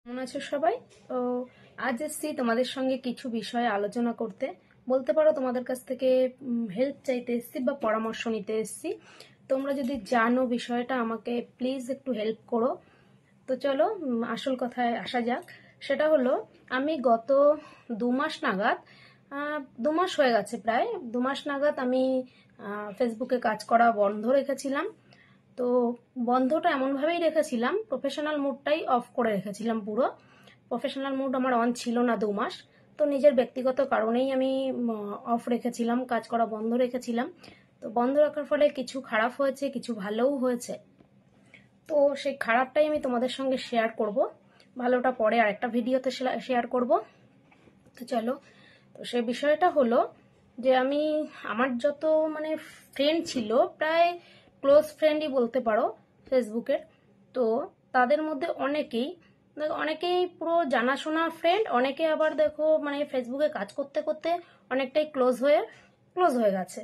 কেমন আছো সবাই? তো আজ এসেছি তোমাদের সঙ্গে কিছু বিষয়ে আলোচনা করতে, বলতে পারো তোমাদের কাছ থেকে হেল্প চাইতে এসেছি বা পরামর্শ নিতে এসেছি। তোমরা যদি জানো বিষয়টা আমাকে প্লিজ একটু হেল্প করো। তো চলো আসল কথায় আসা যাক। সেটা হলো, আমি গত 2 মাস নাগাদ, 2 মাস হয়ে গেছে, প্রায় 2 মাস নাগাদ আমি ফেসবুকে কাজ করা বন্ধ রেখেছিলাম। তো বন্ধটা এমনভাবেই রেখেছিলাম, প্রফেশনাল মুডটাই অফ করে রেখেছিলাম পুরো। প্রফেশনাল মুড আমার অন ছিল না 2 মাস। তো নিজের ব্যক্তিগত কারণেই আমি অফ রেখেছিলাম, কাজ করা বন্ধ রেখেছিলাম। তো বন্ধ রাখার ফলে কিছু খারাপ হয়েছে, কিছু ভালোও হয়েছে। তো সেই খারাপটাই আমি তোমাদের সঙ্গে শেয়ার করব, ভালোটা পরে আরেকটা ভিডিওতে শেয়ার করব। তো চলো, তো সেই বিষয়টা হলো যে আমার যত ফ্রেন্ড ছিল, প্রায় ক্লোজ ফ্রেন্ডই বলতে পারো ফেসবুকের। তো তাদের মধ্যে অনেকেই পুরো জানাশোনা ফ্রেন্ড, অনেকে আবার দেখো ফেসবুকে কাজ করতে করতে অনেকটাই ক্লোজ হয়ে গেছে,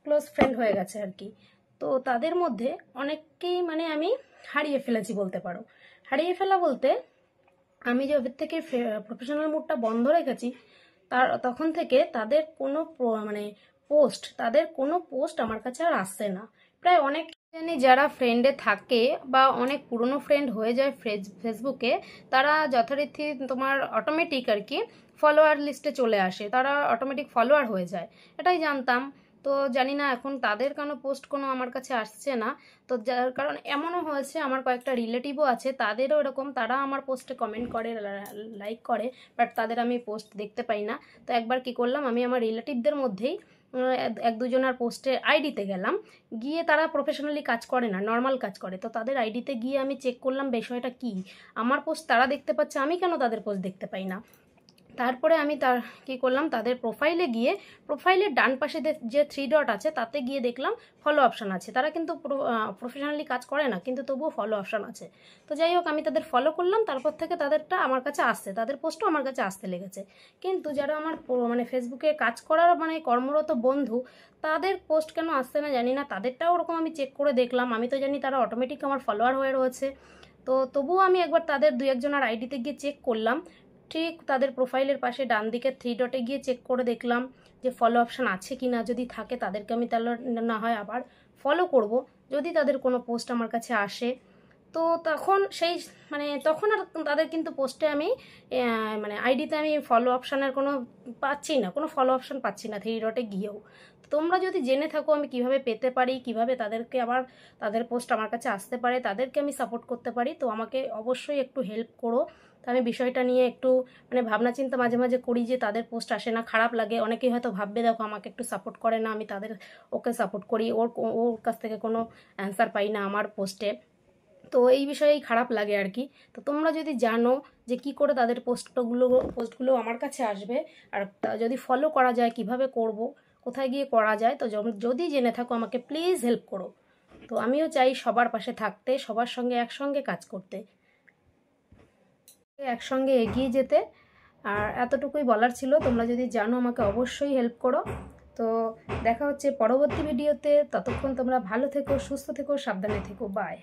ক্লোজ ফ্রেন্ড হয়ে গেছে আর কি। তো তাদের মধ্যে অনেককেই আমি হারিয়ে ফেলেছি বলতে পারো। হারিয়ে ফেলা বলতে, আমি যবে থেকে প্রফেশনাল মুডটা বন্ধ রেখেছি, তখন থেকে তাদের কোনো পোস্ট আমার কাছে আর আসছে না। প্রায় অনেক জানি যারা ফ্রেন্ডে থাকে বা অনেক পুরনো ফ্রেন্ড হয়ে যায় ফেসবুকে, তারা যথারীতি তোমার অটোমেটিক আর কি ফলোয়ার লিস্টে চলে আসে, তারা অটোমেটিক ফলোয়ার হয়ে যায়, এটাই জানতাম। তো জানি না এখন তাদের পোস্ট কোনো আমার কাছে আসছে না। তো যার কারণ এমনও হয়েছে, আমার কয়েকটা রিলেটিভও আছে, তাদেরও এরকম, তারা আমার পোস্টে কমেন্ট করে, লাইক করে, বাট তাদের আমি পোস্ট দেখতে পাই না। তো একবার কি করলাম, আমি আমার রিলেটিভদের মধ্যেই এক দুজনের পোস্টে আইডিতে গেলাম, গিয়ে তারা প্রফেশনালি কাজ করে না, নর্মাল কাজ করে। তো তাদের আইডিতে গিয়ে আমি চেক করলাম বিষয়টা কি, আমার পোস্ট তারা দেখতে পাচ্ছে, আমি কেন তাদের পোস্ট দেখতে পাই না। তারপরে আমি কি করলাম, তাদের প্রোফাইলে গিয়ে, প্রোফাইলের ডান পাশে যে 3 ডট আছে তাতে গিয়ে দেখলাম ফলো অপশান আছে। তারা কিন্তু প্রফেশনালি কাজ করে না, কিন্তু তবুও ফলো অপশান আছে। তো যাই হোক, আমি তাদের ফলো করলাম, তারপর থেকে তাদেরটা আমার কাছে আসছে, তাদের পোস্টও আমার কাছে আসতে লেগেছে। কিন্তু যারা আমার ফেসবুকে কাজ করার কর্মরত বন্ধু, তাদের পোস্ট কেন আসছে না জানি না। তাদেরটাও ওরকম আমি চেক করে দেখলাম, আমি তো জানি তারা অটোমেটিক আমার ফলোয়ার হয়ে রয়েছে। তো তবুও আমি একবার তাদের 2-1 আইডিতে গিয়ে চেক করলাম, ঠিক তাদের প্রোফাইলের পাশে ডান দিকে 3 ডটে গিয়ে চেক করে দেখলাম যে ফলো অপশান আছে কি না। যদি থাকে তাদেরকে আমি তাহলে না হয় আবার ফলো করব, যদি তাদের কোনো পোস্ট আমার কাছে আসে। তো তখন তখন আর তাদের কিন্তু পোস্টে আমি আইডিতে আমি ফলো অপশানের পাচ্ছি না, কোনো ফলো অপশান পাচ্ছি না 3 ডটে গিয়েও। তোমরা যদি জেনে থাকো আমি কিভাবে পেতে পারি, কিভাবে তাদেরকে আবার তাদের পোস্ট আমার কাছে আসতে পারে, তাদেরকে আমি সাপোর্ট করতে পারি, তো আমাকে অবশ্যই একটু হেল্প করো। তো আমি বিষয়টা নিয়ে একটু ভাবনা চিন্তা মাঝে মাঝে করি যে তাদের পোস্ট আসে না, খারাপ লাগে। অনেকেই হয়তো ভাববে, দেখো আমাকে একটু সাপোর্ট করে না, আমি ওকে সাপোর্ট করি, ওর কাছ থেকে কোনো অ্যান্সার পাই না আমার পোস্টে। তো এই বিষয়েই খারাপ লাগে আর কি। তো তোমরা যদি জানো যে কি করে তাদের পোস্টগুলো আমার কাছে আসবে, আর যদি ফলো করা যায় কিভাবে করব, কোথায় গিয়ে করা যায়, তো যদি জেনে থাকো আমাকে প্লিজ হেল্প করো। তো আমিও চাই সবার পাশে থাকতে, সবার সঙ্গে একসঙ্গে কাজ করতে, একসঙ্গে এগিয়ে যেতে। আর এতটুকুই বলার ছিল, তোমরা যদি জানো আমাকে অবশ্যই হেল্প করো। তো দেখা হচ্ছে পরবর্তী ভিডিওতে, ততক্ষণ তোমরা ভালো থেকো, সুস্থ থেকো, সাবধানে থেকো, বাই।